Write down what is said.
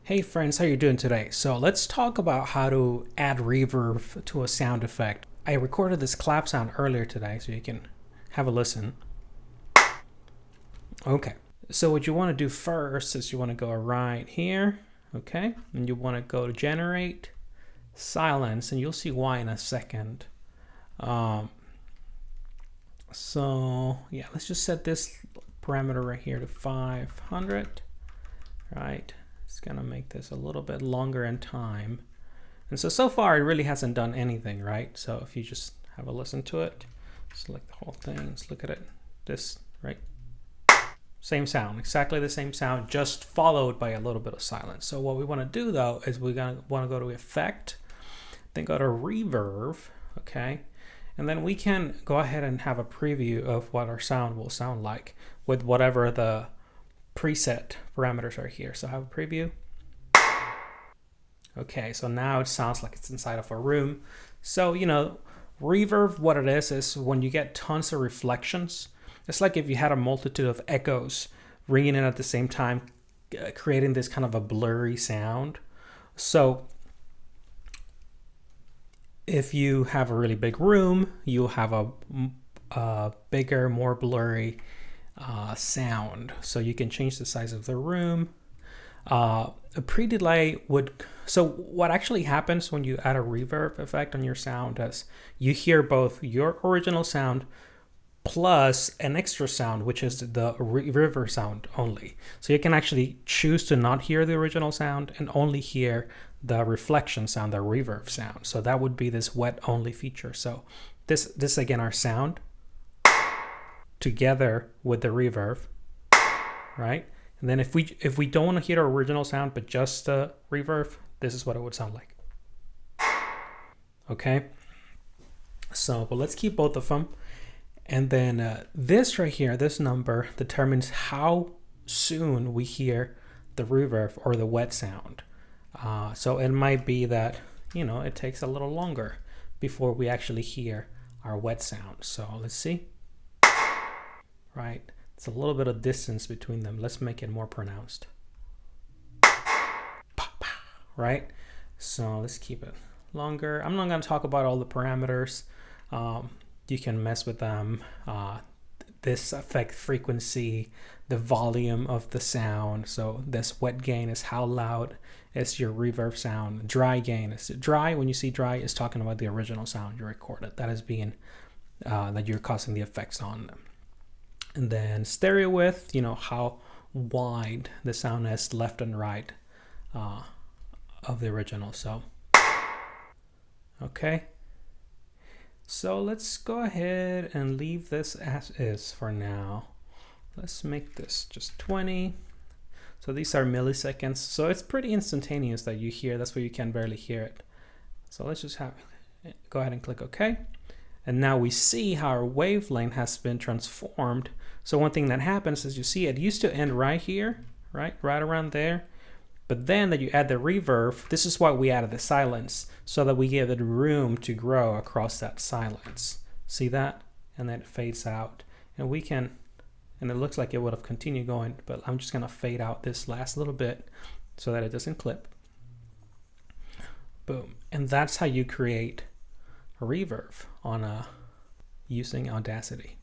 Hey friends, how you doing today? So let's talk about how to add reverb to a sound effect. I recorded this clap sound earlier today, so you can have a listen. Okay, so what you want to do first is you want to go right here, okay? And you want to go to generate, silence, and you'll see why in a second. So yeah, let's just set this parameter right here to 500, right? It's gonna make this a little bit longer in time. And so far it really hasn't done anything, right? So if you just have a listen to it, select the whole thing, let's look at it. This, right? Same sound, exactly the same sound, just followed by a little bit of silence. So what we wanna do though, is we're gonna wanna go to effect, then go to reverb, okay? And then we can go ahead and have a preview of what our sound will sound like with whatever the preset parameters are here. So I have a preview. Okay, so now it sounds like it's inside of a room. So, you know, reverb, what it is when you get tons of reflections. It's like if you had a multitude of echoes ringing in at the same time, creating this kind of a blurry sound. So if you have a really big room, you'll have a bigger, more blurry sound. So you can change the size of the room. A pre-delay would, so what actually happens when you add a reverb effect on your sound is you hear both your original sound plus an extra sound, which is the reverb sound only. So you can actually choose to not hear the original sound and only hear the reflection sound, the reverb sound. So that would be this wet only feature. So this again, our sound together with the reverb, right? And then if we don't want to hear our original sound but just the reverb, this is what it would sound like. Okay, so but let's keep both of them. And then this right here, this number determines how soon we hear the reverb or the wet sound. So it might be that, you know, it takes a little longer before we actually hear our wet sound. So let's see. Right, it's a little bit of distance between them. Let's make it more pronounced. Right, so let's keep it longer. I'm not going to talk about all the parameters. You can mess with them. This effect frequency, the volume of the sound. So this wet gain is how loud is your reverb sound. Dry gain is dry. When you see dry, is talking about the original sound you recorded. That is being that you're causing the effects on them. And then stereo width, you know, how wide the sound is left and right of the original. So, okay. So let's go ahead and leave this as is for now. Let's make this just 20. So these are milliseconds. So it's pretty instantaneous that you hear. That's where you can barely hear it. So let's just go ahead and click OK. And now we see how our wavelength has been transformed. So one thing that happens is you see it used to end right here, right around there. But then that you add the reverb, this is why we added the silence, so that we give it room to grow across that silence. See that? And then it fades out. And we can, and it looks like it would have continued going, but I'm just gonna fade out this last little bit so that it doesn't clip. Boom. And that's how you create a reverb on using Audacity.